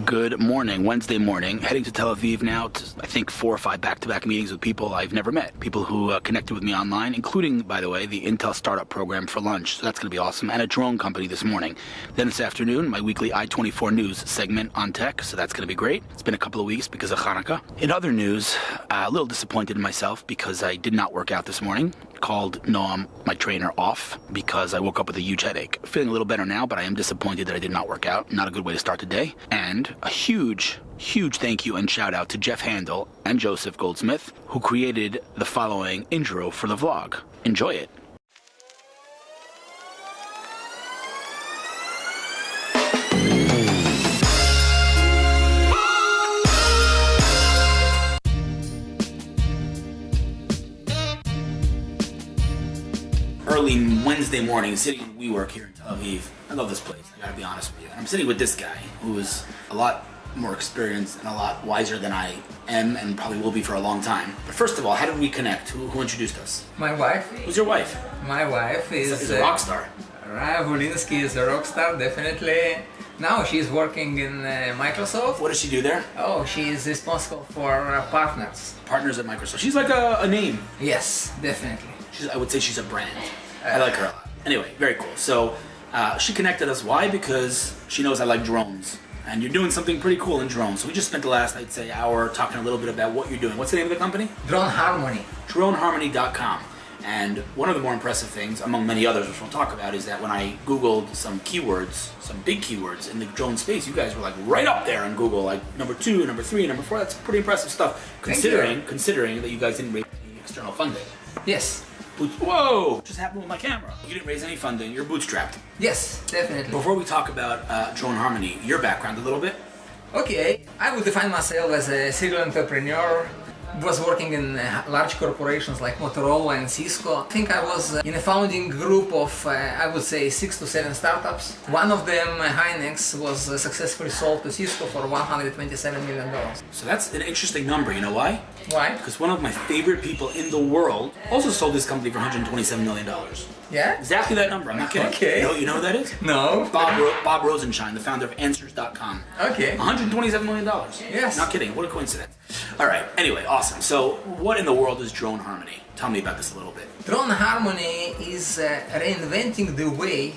Good morning, Wednesday morning, heading to Tel Aviv now to, I think, 4 or 5 back-to-back meetings with people I've never met. People who connected with me online, including, by the way, the Intel startup program for lunch. So that's going to be awesome. And a drone company this morning. Then this afternoon, my weekly I-24 News segment on tech. So that's going to be great. It's been a couple of weeks because of Hanukkah. In other news, a little disappointed in myself because I did not work out this morning. Called Noam, my trainer, off because I woke up with a huge headache. Feeling a little better now, but I am disappointed that I did not work out. Not a good way to start the day. And a huge thank you and shout out to Jeff Handel and Joseph Goldsmith, who created the following intro for the vlog. Enjoy it. Early Wednesday morning, sitting in WeWork here in Tel Aviv. I love this place, I gotta be honest with you. And I'm sitting with this guy who is a lot more experienced and a lot wiser than I am and probably will be for a long time. But first of all, how did we connect? Who introduced us? My wife. Who's your wife? My wife is a rock star. Stilinski is a rock star, definitely. Now she's working in Microsoft. What does she do there? Oh, she is responsible for partners. Partners at Microsoft. She's like a name. Yes, definitely. I would say she's a brand. I like her a lot. Anyway, very cool. So she connected us. Why? Because she knows I like drones. And you're doing something pretty cool in drones. So we just spent the last, I'd say, hour talking a little bit about what you're doing. What's the name of the company? Drone Harmony. DroneHarmony.com. And one of the more impressive things, among many others, which we'll talk about, is that when I Googled some keywords, some big keywords in the drone space, you guys were like right up there on Google, like number 2, number 3, number 4. That's pretty impressive stuff, considering that you guys didn't raise any external funding. Yes. Whoa! What just happened with my camera? You didn't raise any funding. You're bootstrapped. Yes, definitely. Before we talk about Drone Harmony, your background a little bit. Okay, I would define myself as a serial entrepreneur. Was working in large corporations like Motorola and Cisco. I think I was in a founding group of, I would say, 6 to 7 startups. One of them, Hynix, was successfully sold to Cisco for $127 million. So that's an interesting number. You know why? Why? Because one of my favorite people in the world also sold this company for $127 million. Yeah? Exactly that number. I'm not kidding. Okay. You know who that is? No. Bob Rosenshine, the founder of Answers.com. Okay. $127 million. Yes. Not kidding. What a coincidence. All right. Anyway, awesome. So what in the world is Drone Harmony? Tell me about this a little bit. Drone Harmony is reinventing the way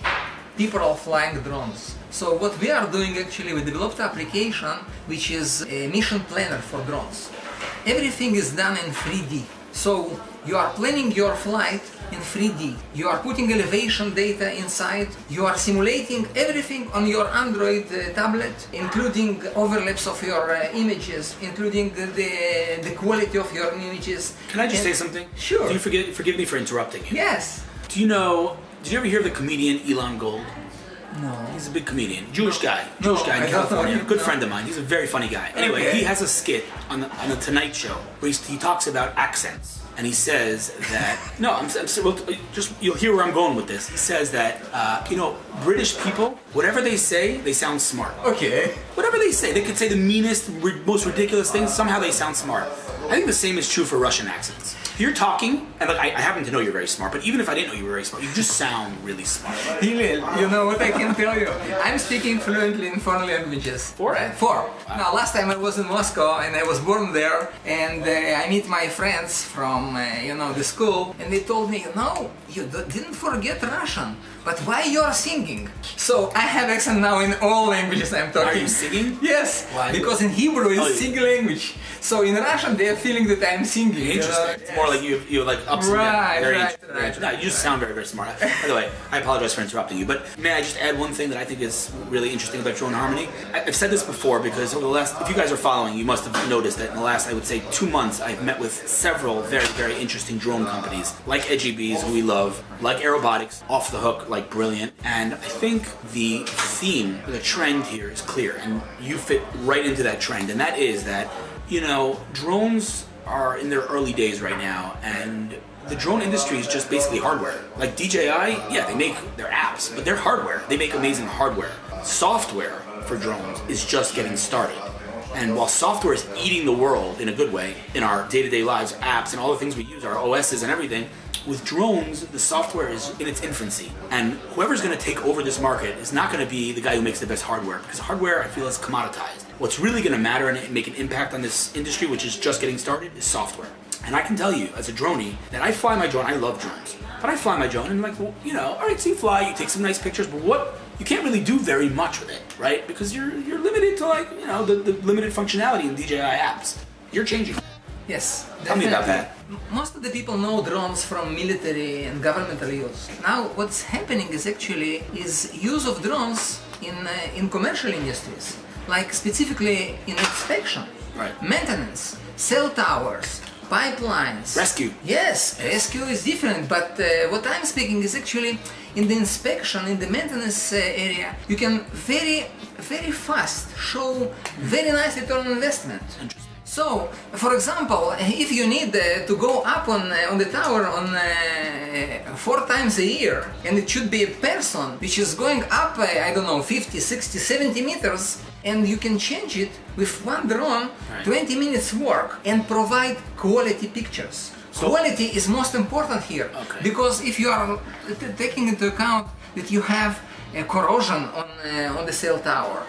people are flying drones. So what we are doing actually, we developed an application which is a mission planner for drones. Everything is done in 3D. So you are planning your flight in 3D. You are putting elevation data inside. You are simulating everything on your Android tablet, including overlaps of your images, including the quality of your images. Can I just say something? Sure. Do you forgive me for interrupting you? Yes. Did you ever hear of the comedian Elon Gold? No. He's a big comedian. Jewish guy in I don't California. know. Good friend of mine. He's a very funny guy. Anyway, Okay. he has a skit on the Tonight Show where he talks about accents. And he says that, you'll hear where I'm going with this. He says that, British people, whatever they say, they sound smart. Okay. Whatever they say, they could say the meanest, most ridiculous things, somehow they sound smart. I think the same is true for Russian accents. You're talking, and I happen to know you're very smart, but even if I didn't know you were very smart, you just sound really smart. Hillel, you know what I can tell you? I'm speaking fluently in 4 languages. 4? Right? 4. Wow. Now, last time I was in Moscow, and I was born there, and I meet my friends from, the school, and they told me, you didn't forget Russian, but why you are singing? So I have accent now in all languages I'm talking. Are you singing? Yes, Why? Because in Hebrew it's singing language. So in Russian they are feeling that I'm singing. Interesting. It's more like you're like ups and downs. Right. No, you just sound very, very smart. By the way, I apologize for interrupting you, but may I just add one thing that I think is really interesting about Drone Harmony? I've said this before because over the last, if you guys are following, you must have noticed that in the last, I would say, 2 months, I've met with several very, very interesting drone companies, like Jpeg, who we love, like Aerobotics, off the hook, like brilliant. And I think the theme, the trend here is clear, and you fit right into that trend, and that is that, drones are in their early days right now, and the drone industry is just basically hardware. Like DJI, they make their apps, but they're hardware. They make amazing hardware. Software for drones is just getting started. And while software is eating the world in a good way, in our day-to-day lives, apps and all the things we use, our OSs and everything, with drones, the software is in its infancy. And whoever's going to take over this market is not going to be the guy who makes the best hardware, because hardware, I feel, is commoditized. what's really going to matter and make an impact on this industry, which is just getting started, is software. And I can tell you, as a droney, that I fly my drone. I love drones, but I fly my drone and like, well, you know, all right, so you fly, you take some nice pictures, but you can't really do very much with it, right? Because you're limited to like, you know, the limited functionality in DJI apps. You're changing that. Yes, definitely. Tell me about that. Most of the people know drones from military and governmental use. Now, what's happening is use of drones in commercial industries, like specifically in inspection, right, maintenance, cell towers, pipelines. Rescue. Yes, rescue is different, but what I'm speaking is actually in the inspection, in the maintenance area, you can very, very fast show very nice return on investment. So, for example, if you need to go up on the tower on 4 times a year, and it should be a person which is going up, I don't know, 50, 60, 70 meters, and you can change it with one drone, right, 20 minutes work, and provide quality pictures. So, quality is most important here, okay, because if you are taking into account that you have corrosion on the cell tower,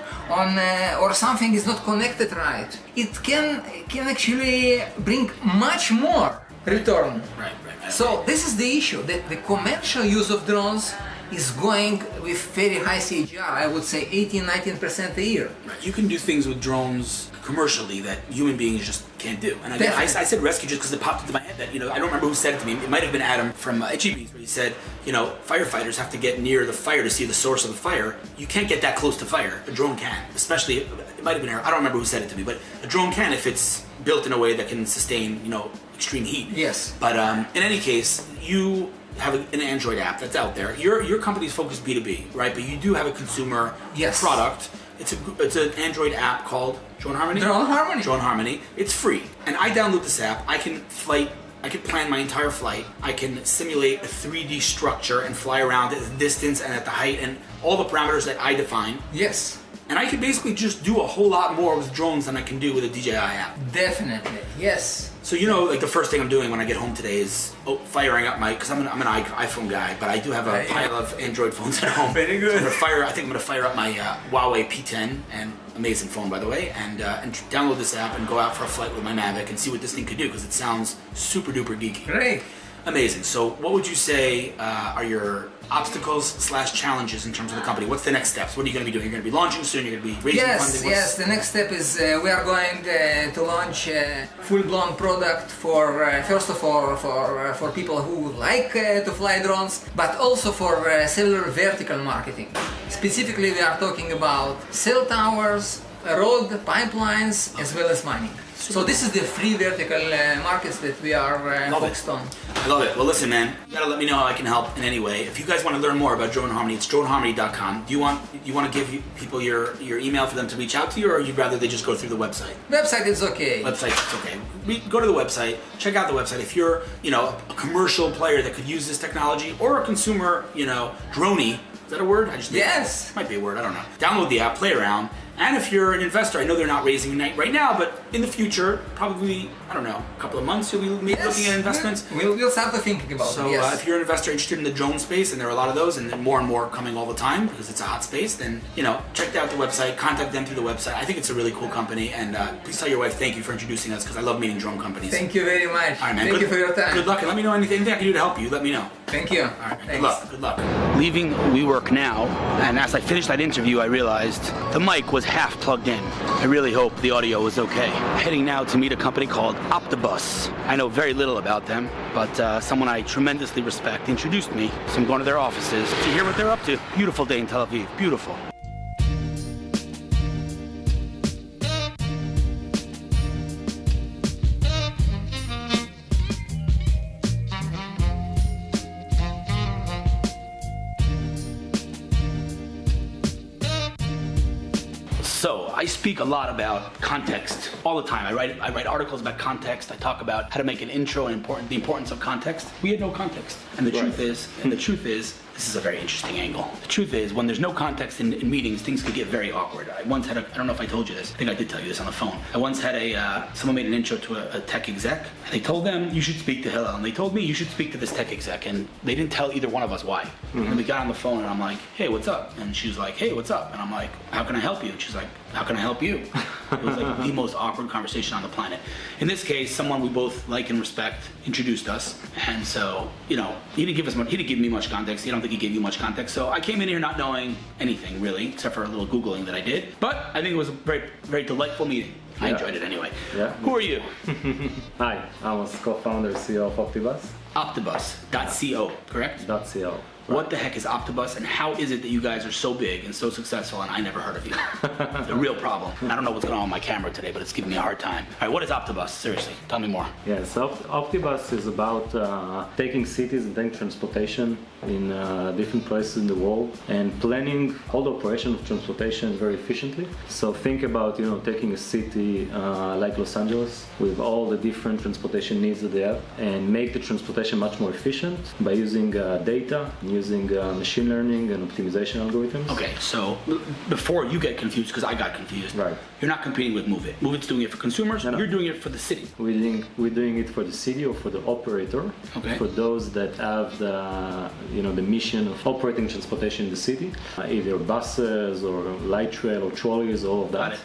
or something is not connected right, it can actually bring much more return. Right. So this is the issue, that the commercial use of drones is going with very high CAGR, I would say 18-19% a year. Right. You can do things with drones commercially that human beings just can't do. And I said rescue just because it popped into my head that, you know, I don't remember who said it to me. It might have been Adam from Jpeg, where he said, you know, firefighters have to get near the fire to see the source of the fire. You can't get that close to fire. A drone can, especially, it might have been Aaron. I don't remember who said it to me, but a drone can if it's built in a way that can sustain, you know, extreme heat. Yes. But in any case, you have an Android app that's out there. Your company's focused B2B, right? But you do have a consumer product. It's an Android app called Drone Harmony. Drone Harmony. It's free, and I download this app. I can plan my entire flight. I can simulate a 3D structure and fly around at the distance and at the height and all the parameters that I define. Yes. And I can basically just do a whole lot more with drones than I can do with a DJI app. Definitely, yes. So you know, like the first thing I'm doing when I get home today is firing up because I'm an iPhone guy, but I do have a pile of Android phones at home. Very good. I think I'm gonna fire up my Huawei P10, and amazing phone by the way, and download this app and go out for a flight with my Mavic and see what this thing could do, because it sounds super duper geeky. Great. Amazing. So what would you say are your obstacles/challenges in terms of the company? What's the next steps? What are you going to be doing? You're going to be launching soon? You're going to be raising funding? Yes, the next step is we are going to launch a full-blown product for, first of all, for people who like to fly drones, but also for cellular vertical marketing. Specifically, we are talking about cell towers, road pipelines, as well as mining. So this is the three vertical markets that we are focused on. I love it. Well, listen, man, you gotta let me know how I can help in any way. If you guys want to learn more about Drone Harmony, it's droneharmony.com. Do you want to give people your email for them to reach out to you, or you'd rather they just go through the website? Website is okay. Website is okay. Go to the website, check out the website. If you're, you know, a commercial player that could use this technology, or a consumer, you know, droney, is that a word? Yes. Might be a word, I don't know. Download the app, play around. And if you're an investor, I know they're not raising right now, but in the future, probably, I don't know, a couple of months, you'll be maybe looking at investments. We'll start to thinking about it. So if you're an investor interested in the drone space, and there are a lot of those, and more and more coming all the time because it's a hot space, then, you know, check out the website, contact them through the website. I think it's a really cool company, and please tell your wife thank you for introducing us, because I love meeting drone companies. Thank you very much. All right, man. Thank you for your time. Good luck, and let me know anything I can do to help you. Let me know. Thank you. All right, Thanks. Good luck. Leaving WeWork now, and as I finished that interview, I realized the mic was half plugged in. I really hope the audio was okay. Heading now to meet a company called Optibus. I know very little about them, but someone I tremendously respect introduced me, so I'm going to their offices to hear what they're up to. Beautiful day in Tel Aviv. Beautiful. So I speak a lot about context all the time. I write articles about context. I talk about how to make an intro and the importance of context. We had no context, and the truth is, this is a very interesting angle. The truth is, when there's no context in meetings, things could get very awkward. I once had I don't know if I told you this. I think I did tell you this on the phone. I once had someone made an intro to a tech exec, and they told them you should speak to Hillel, and they told me you should speak to this tech exec, and they didn't tell either one of us why. Mm-hmm. And we got on the phone, and I'm like, hey, what's up? And she was like, hey, what's up? And I'm like, how can I help you? And she's like, how can I help you? It was like the most awkward conversation on the planet. In this case, someone we both like and respect introduced us, and so, he didn't give me much context. I don't think he gave you much context. So I came in here not knowing anything really, except for a little Googling that I did. But I think it was a very, very delightful meeting. I enjoyed it anyway. Yeah. Who are you? Hi, Amos, co-founder, CEO of Optibus. Optibus.co, correct? .co. What the heck is Optibus, and how is it that you guys are so big and so successful and I never heard of you? It's a real problem. I don't know what's going on with my camera today, but it's giving me a hard time. All right, what is Optibus? Seriously, tell me more. Yeah, so Optibus is about taking cities and taking transportation in different places in the world and planning all the operation of transportation very efficiently. So think about, taking a city like Los Angeles with all the different transportation needs that they have and make the transportation much more efficient by using data, using machine learning and optimization algorithms. Okay, so before you get confused, because I got confused, right? You're not competing with Move It. Move It's doing it for consumers. No. You're doing it for the city. We're doing it for the city or for the operator. Okay. For those that have the mission of operating transportation in the city, either buses or light rail or trolleys, all of that.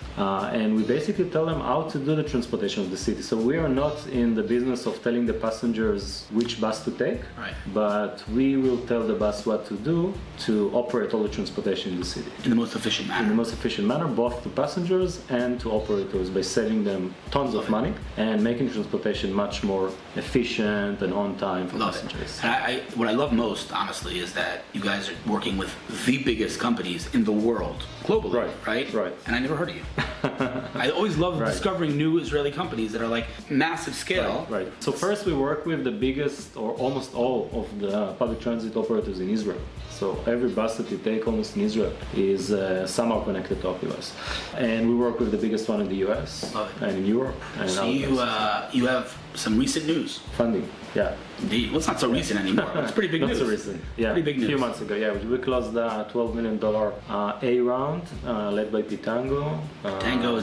And we basically tell them how to do the transportation of the city. So we are not in the business of telling the passengers which bus to take, right? But we will tell the bus what to do to operate all the transportation in the city. In the most efficient manner. In the most efficient manner, both to passengers and to operators, by saving them tons of money and making transportation much more efficient and on time for passengers. And what I love most, honestly, is that you guys are working with the biggest companies in the world, globally, right? Right. And I never heard of you. I always love discovering new Israeli companies that are like massive scale. Right. So first we work with the biggest or almost all of the public transit operators in Israel. So every bus that you take almost in Israel is somehow connected to Optibus. And we work with the biggest one in the US and in Europe. And so you have some recent news. Funding, yeah. Indeed. Well, it's not so recent anymore. It's pretty big news. Not so recent. Yeah. Pretty big news. A few months ago, yeah. We closed a $12 million A round led by Pitango. Pitango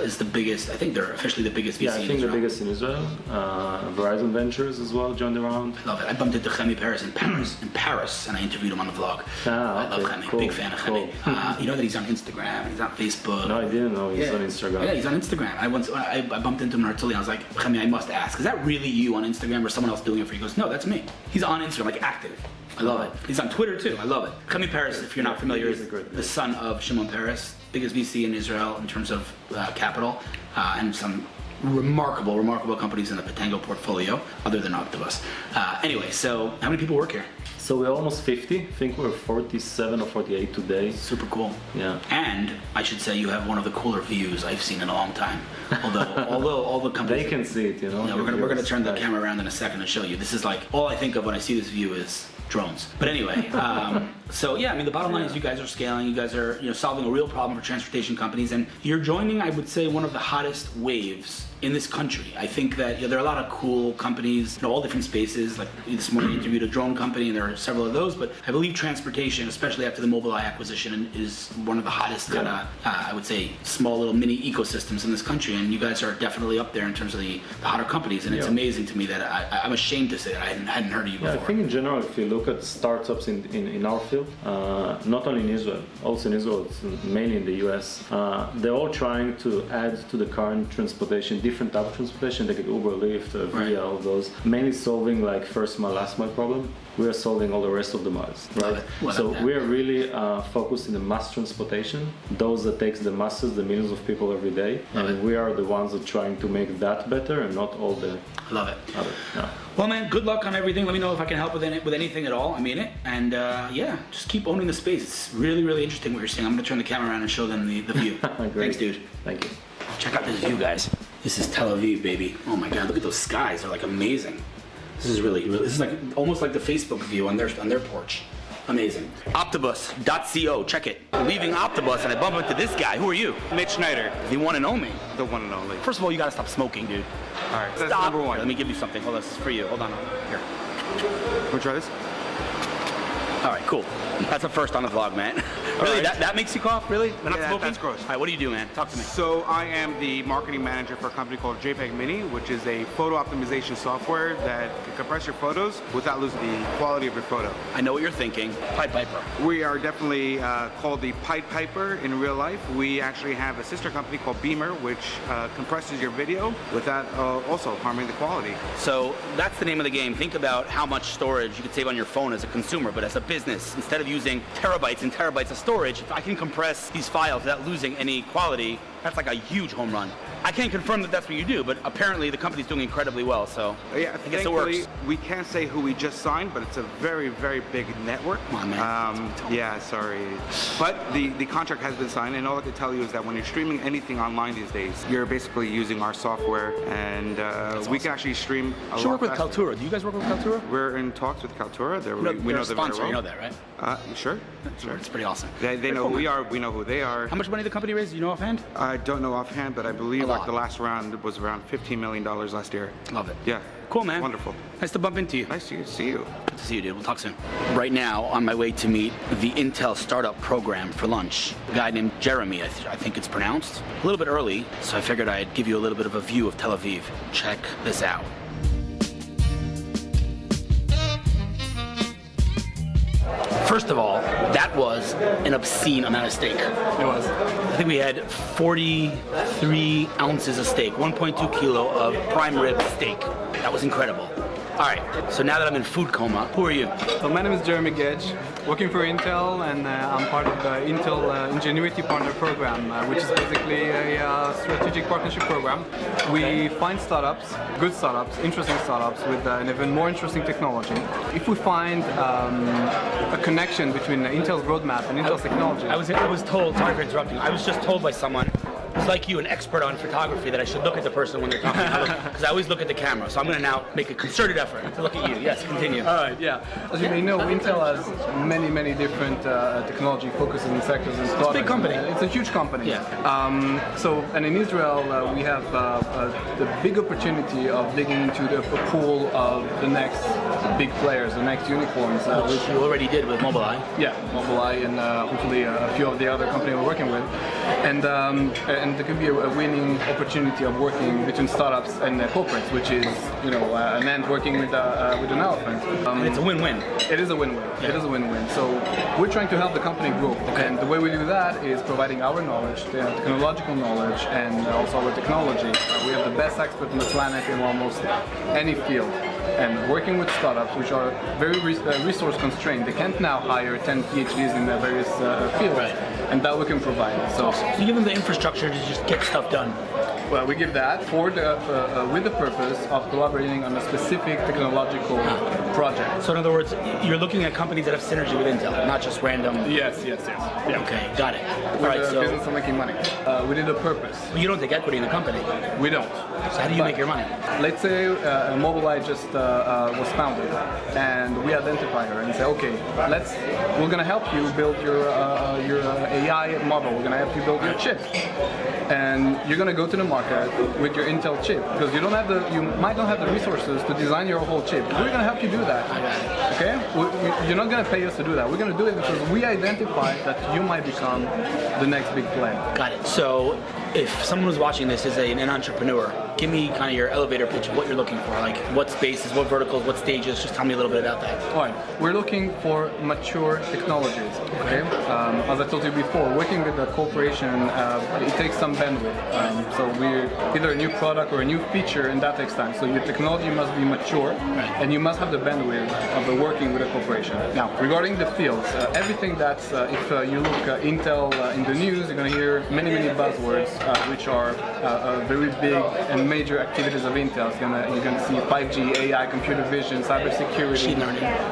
is the biggest. I think they're officially the biggest VC in Israel. Yeah, I think the biggest in Israel. Verizon Ventures as well joined the round. I love it. I bumped into Jeremie Paris, and I interviewed him on the vlog. I love Jeremie. Cool. Big fan of Jeremie. You know that he's on Instagram. He's on Facebook. No, I didn't know he's on Instagram. Yeah, he's on Instagram. I bumped into him in Herzliya. I was like, Jeremie, I must ask, is that really you on Instagram or someone else doing it for you? He goes, no, that's me. He's on Instagram, like active. I love it. He's on Twitter too. I love it. Jeremie Paris, if you're not familiar, is the son of Shimon Peres, biggest VC in Israel in terms of capital, and some remarkable companies in the Pitango portfolio, other than Optibus. Anyway, so how many people work here? So we're almost 50. I think we're 47 or 48 today. Super cool. Yeah. And I should say you have one of the cooler views I've seen in a long time. Although all the companies they can see it, Yeah, we're gonna turn the camera around in a second and show you. This is like all I think of when I see this view is drones. But anyway, so yeah, I mean the bottom line is you guys are scaling. You guys are solving a real problem for transportation companies, and you're joining, I would say, one of the hottest waves in this country. I think that there are a lot of cool companies in all different spaces. Like this morning I interviewed a drone company, and there are several of those, but I believe transportation, especially after the Mobileye acquisition, is one of the hottest kind of, I would say, small little mini ecosystems in this country, and you guys are definitely up there in terms of the hotter companies, and it's amazing to me that I'm ashamed to say that I hadn't heard of you before. I think in general, if you look at startups in our field, not only in Israel, also in Israel, mainly in the US, they're all trying to add to the current transportation, different type of transportation, like Uber, Lyft, Via, all those, mainly solving like first mile, last mile problem. We are solving all the rest of the miles, right? So we are really focused in the mass transportation, those that takes the masses, the millions of people every day, and we are the ones that are trying to make that better and not all the Love it. other. Yeah. Well, man, good luck on everything. Let me know if I can help with anything at all. I mean it. And just keep owning the space. It's really, really interesting what you're saying. I'm going to turn the camera around and show them the view. Thanks, dude. Thank you. Check out this view, guys. This is Tel Aviv, baby. Oh my God, look at those skies. They're like amazing. This is really, this is like almost like the Facebook view on their porch. Amazing. Optibus.co, check it. I'm leaving Optibus and I bump into this guy. Who are you? Mitch Scheider. The one and only. The one and only. First of all, you gotta stop smoking, dude. Alright, that's Stop. number one. Here, let me give you something. Hold on, this is for you. Hold on. Here. Wanna try this? All right, cool. That's a first on the vlog, man. Really? Right. That makes you cough? Really? We're not smoking? That's gross. All right, what do you do, man? Talk to me. So I am the marketing manager for a company called Jpeg Mini, which is a photo optimization software that can compress your photos without losing the quality of your photo. I know what you're thinking. Pied Piper. We are definitely called the Pied Piper in real life. We actually have a sister company called Beamer, which compresses your video without also harming the quality. So that's the name of the game. Think about how much storage you could save on your phone as a consumer, but as a business, instead of using terabytes and terabytes of storage, if I can compress these files without losing any quality, that's like a huge home run. I can't confirm that that's what you do, but apparently the company's doing incredibly well, so yeah, I guess it works. We can't say who we just signed, but it's a very, very big network. Come on, man. Yeah, sorry. But the contract has been signed, and all I can tell you is that when you're streaming anything online these days, you're basically using our software, and we can actually stream a lot You work with faster. Kaltura. Do you guys work with Kaltura? We're in talks with Kaltura. We They're know a them very sponsor, well. you know that, right? Sure. Sure. It's pretty awesome. They know who we are. We know who they are. How much money the company raised? Do you know offhand? I don't know offhand, but I believe A like lot. the last round was around $15 million last year. Love it. Yeah. Cool, man. Wonderful. Nice to bump into you. Nice to see you. Good to see you, dude. We'll talk soon. Right now, on my way to meet the Intel startup program for lunch. A guy named Jeremie, I think it's pronounced. A little bit early, so I figured I'd give you a little bit of a view of Tel Aviv. Check this out. First of all, that was an obscene amount of steak. It was. I think we had 43 ounces of steak, 1.2 kilo of prime rib steak. That was incredible. All right, so now that I'm in food coma, who are you? So my name is Jeremie Guedj, working for Intel, and I'm part of the Intel Ingenuity Partner Program, which is basically a strategic partnership program. We find startups, good startups, interesting startups with an even more interesting technology. If we find a connection between Intel's roadmap and Intel's technology. I was told, sorry for interrupting, I was just told by someone who's like you, an expert on photography, that I should look at the person when they're talking, because I always look at the camera. So I'm going to now make a concerted effort to look at you. Yes, continue. All right, yeah. As you may know, Intel has many different technology focuses and sectors and products. It's a big company. It's a huge company. Yeah. And in Israel, we have the big opportunity of digging into the pool of the next big players, the next unicorns. Which you already did with Mobileye. Yeah, Mobileye and hopefully a few of the other companies we're working with. And there could be a winning opportunity of working between startups and corporates, which is, an ant working with an elephant. And it's a win-win. It is a win-win. Yeah. It is a win-win. So we're trying to help the company grow. Okay. And the way we do that is providing our knowledge, the technological knowledge, and also our technology. We have the best expert on the planet in almost any field. And working with startups which are very resource constrained, they can't now hire 10 PhDs in their various fields, Right. and that we can provide. So you give them the infrastructure to just get stuff done. well, we give that for with the purpose of collaborating on a specific technological project. So in other words, you're looking at companies that have synergy with Intel, not just random. Yes. Yeah. Okay, got it. All We're right, the so business of making money. We did a purpose. you don't take equity in the company. We don't. So how do you make your money? Let's say Mobileye just was founded, and we identify her and say, okay, we're gonna help you build your AI model. We're gonna help you build your chip, and you're gonna go to the market with your Intel chip because you might not have the resources to design your whole chip. We're gonna help you do that. Okay? You're not gonna pay us to do that. We're gonna do it because we identify that you might become the next big player. Got it. So if someone who's watching this is an entrepreneur, give me kind of your elevator pitch of what you're looking for. Like what spaces, what verticals, what stages. Just tell me a little bit about that. All right, we're looking for mature technologies. Okay, as I told you before, working with a corporation, it takes some bandwidth. So we're either a new product or a new feature, and that takes time. So your technology must be mature, and you must have the bandwidth of working with a corporation. Now, regarding the fields, everything that's if you look Intel in the news, you're going to hear many buzzwords, which are very big and major activities of Intel. You're going to see 5G, AI, computer vision, cybersecurity,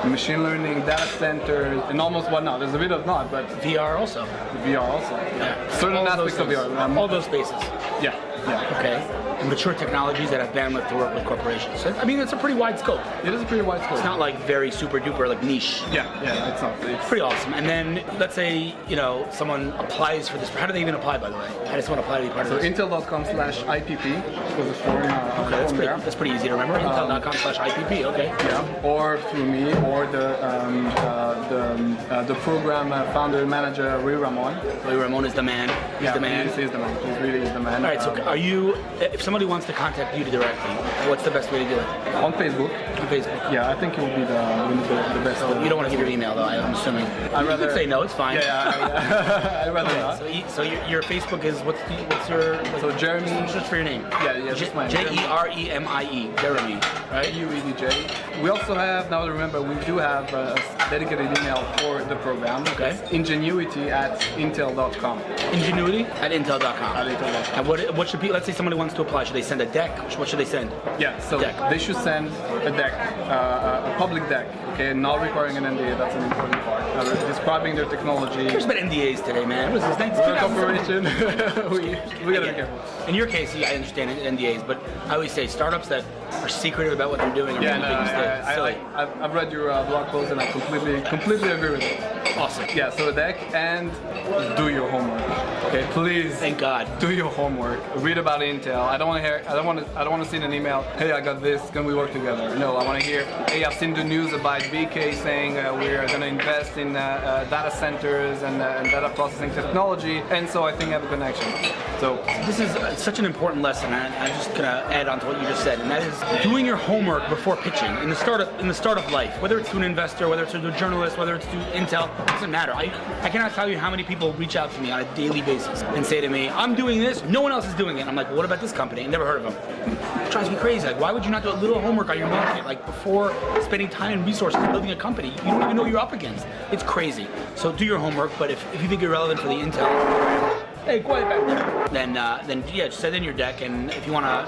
machine learning, data centers, and almost whatnot. There's a bit of not, but VR also. VR also. Yeah. Certain All aspects of VR. all those spaces. Yeah. Yeah. Okay. And mature technologies that have bandwidth to work with corporations. So, I mean, it's a pretty wide scope. It is a pretty wide scope. It's not like very super duper like niche. Yeah, it's not. It's Pretty awesome. And then let's say, someone applies for this. How do they even apply, by the way? How does someone apply to be part of this? Intel.com/IPP was the form. Okay, that's pretty easy to remember. Intel.com/IPP. Okay. Yeah. Or through me, or the program founder and manager Ray Ramon. Ray Ramon is the man. He's the man. He is the man. He really is the man. All right. So, if somebody wants to contact you directly, what's the best way to do it? On Facebook. On Facebook. Yeah, I think it would be the best. You don't want to give your email, though. I'm assuming. I'd rather You could say no. It's fine. Yeah. I'd rather not. So your Facebook is what's your So Jeremie. Just for your name. Yeah, just my name. Jeremie. Jeremie. Right. Guedj. We also have, now remember, we do have a dedicated email for the program. Okay. It's ingenuity@intel.com. Ingenuity@intel.com. And what should be? Let's say somebody wants to apply. Should they send a deck? What should they send? Yeah. So deck. they should send a deck, a public deck. Okay, not requiring an NDA. That's an important part. Describing their technology. There's been NDAs today, man. What is this? We're a corporation. we gotta be careful. In your case, I understand NDAs, but I always say startups that are secretive about what they're doing are making big mistakes. I've read your blog post and I completely agree with it. Awesome. Yeah, so a deck and do your homework. Okay, please. Thank God. Do your homework. Read about Intel. I don't want to see an email. Hey, I got this. Can we work together? No, I want to hear. Hey, I've seen the news about BK saying we're going to invest in data centers and data processing technology, and so I think I have a connection. So this is such an important lesson, and I'm just gonna add on to what you just said, and that is doing your homework before pitching in the startup life. Whether it's to an investor, whether it's to a journalist, whether it's to Intel, it doesn't matter. I cannot tell you how many people reach out to me on a daily basis and say to me, "I'm doing this. No one else is doing it." I'm like, well, "What about this company? I never heard of them." It drives me crazy. Like, why would you not do a little homework on your market, like before spending time and resources building a company? You don't even know what you're up against. It's crazy. So do your homework. But if you think you're relevant for the Intel, hey, quiet back there. Then just send in your deck, and if you want to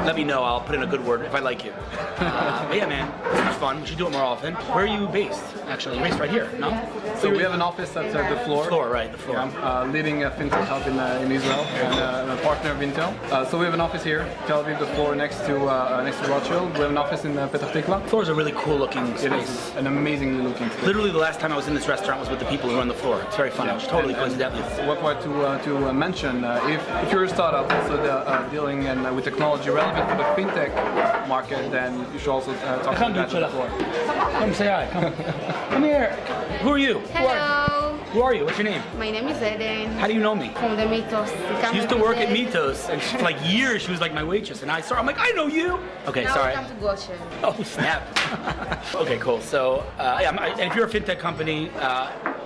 let me know, I'll put in a good word if I like you. But yeah, man, this was fun. We should do it more often. Where are you based? Actually, you're based right here, no? So we have an office at the floor. The floor. Yeah, leading a fintech hub in Israel and a partner of Intel. So we have an office here, Tel Aviv, the floor next to Rothschild. We have an office in Petah Tikva. The floor is a really cool looking space. It is an amazingly looking space. Literally, the last time I was in this restaurant was with the people who run the floor. It's very funny. It's totally coincidental. What part to mention, if you're a startup also dealing with technology relevant for the fintech market, then you should also talk to the floor. Come say hi. Come here. Who are you? Hello. Who are you? What's your name? My name is Eden. How do you know me? From the Mythos. She used to work at Mythos, and for like years she was like my waitress, and I'm like, I know you. Okay, now sorry. Now come to Goshen. Oh snap. Okay, cool. So, and if you're a fintech company,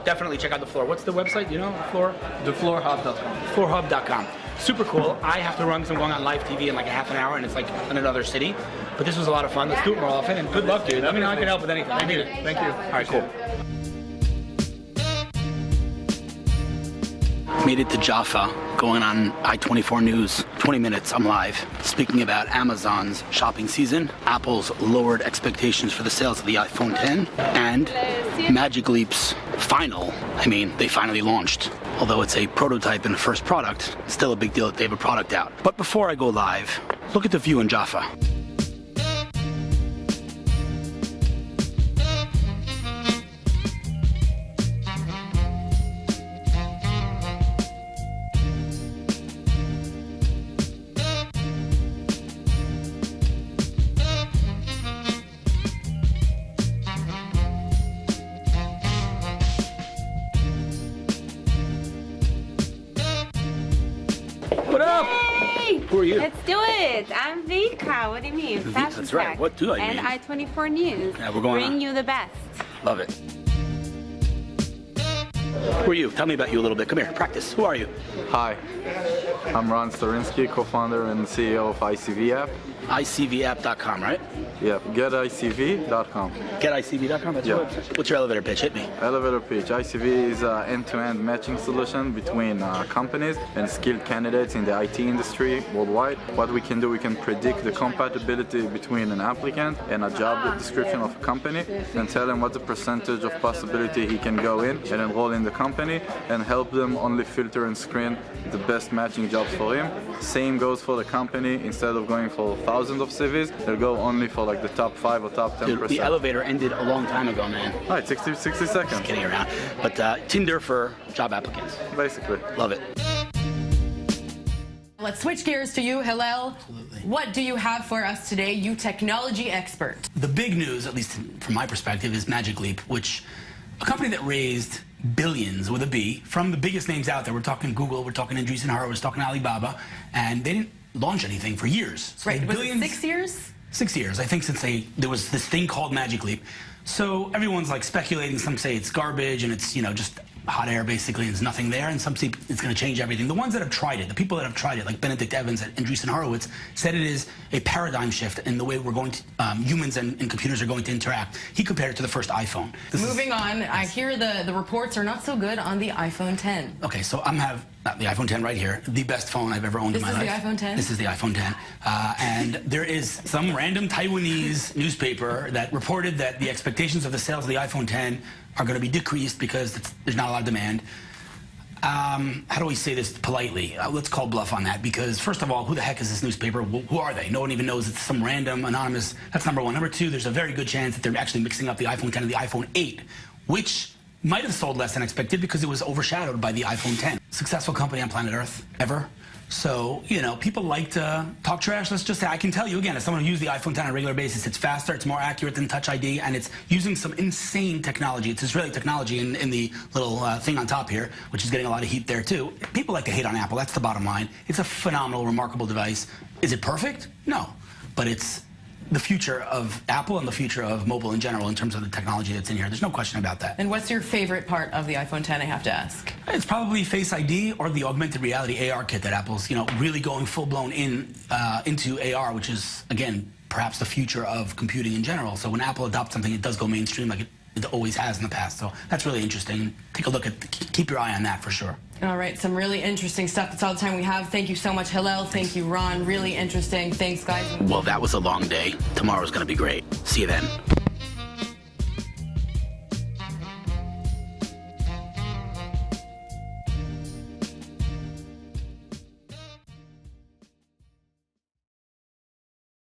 definitely check out the floor. What's the website? You know, the floor? Thefloorhub.com. Thefloorhub.com. Super cool. I have to run because I'm going on live TV in like a half an hour, and it's like in another city. But this was a lot of fun. Let's do it more often, and good luck, dude. Let me know how I can help with anything. I need it. Thank you. All right, cool. Made it to Jaffa, going on I-24 News. 20 minutes, I'm live. Speaking about Amazon's shopping season, Apple's lowered expectations for the sales of the iPhone 10, and Magic Leap's they finally launched. Although it's a prototype and a first product, it's still a big deal that they have a product out. But before I go live, look at the view in Jaffa. What up? Hey! Who are you? Let's do it! I'm Vika. What do you mean? Fashion that's right. Tech. What do I mean? And I-24 News. Yeah, we're going Bring on. you the best. Love it. Who are you? Tell me about you a little bit. Come here, practice. Who are you? Hi, I'm Ron Stilinski, co-founder and CEO of ICV Ap. ICVApp.com, right? Yeah, getICV.com. GetICV.com, that's your Yeah. website. What's your elevator pitch? Hit me. Elevator pitch. ICV is an end-to-end matching solution between companies and skilled candidates in the IT industry worldwide. What we can do, we can predict the compatibility between an applicant and a job description of a company and tell him what the percentage of possibility he can go in and enroll in the company and help them only filter and screen the best matching jobs for him. Same goes for the company. Instead of going for thousands of CVs, they'll go only for like the top 5 or top 10%. Dude, the elevator ended a long time ago, man. All right, 60 seconds. Just kidding around. But Tinder for job applicants. Basically. Love it. Let's switch gears to you, Hillel. Absolutely. What do you have for us today, you technology expert? The big news, at least from my perspective, is Magic Leap, which a company that raised billions with a B from the biggest names out there. We're talking Google, we're talking Andreessen Horowitz, we're talking Alibaba, and they didn't launch anything for years. So Right, was billions, it 6 years? 6 years, I think, since there was this thing called Magic Leap. So everyone's like speculating. Some say it's garbage and it's, just hot air basically, and there's nothing there, and some say it's going to change everything. The ones that have tried it, the people that have tried it, like Benedict Evans at Andreessen Horowitz, said it is a paradigm shift in the way we're going to, humans and computers are going to interact. He compared it to the first iPhone. Moving on, I hear the reports are not so good on the iPhone 10. Okay, so I have the iPhone 10 right here, the best phone I've ever owned in my life. This is the iPhone 10? This is the iPhone 10. And there is some random Taiwanese newspaper that reported that the expectations of the sales of the iPhone 10 are going to be decreased because there's not a lot of demand. How do we say this politely? Let's call bluff on that, because first of all, who the heck is this newspaper? Who are they? No one even knows. It's some random, anonymous. That's number one. Number two, there's a very good chance that they're actually mixing up the iPhone 10 and the iPhone 8, which might have sold less than expected because it was overshadowed by the iPhone 10. Successful company on planet Earth, ever. So, people like to talk trash. Let's just say, I can tell you again, as someone who uses the iPhone 10 on a regular basis, it's faster, it's more accurate than Touch ID, and it's using some insane technology. It's Israeli technology in the little thing on top here, which is getting a lot of heat there too. People like to hate on Apple, that's the bottom line. It's a phenomenal, remarkable device. Is it perfect? No. But it's the future of Apple and the future of mobile in general in terms of the technology that's in here. There's no question about that. And what's your favorite part of the iPhone 10, I have to ask? It's probably Face ID or the augmented reality AR kit that Apple's, really going full-blown into AR, which is, again, perhaps the future of computing in general. So when Apple adopts something, it does go mainstream like it always has in the past. So that's really interesting. Take a look keep your eye on that for sure. All right, some really interesting stuff. That's all the time we have. Thank you so much, Hillel. Thank you, Ron. Really interesting. Thanks, guys. Well, that was a long day. Tomorrow's going to be great. See you then.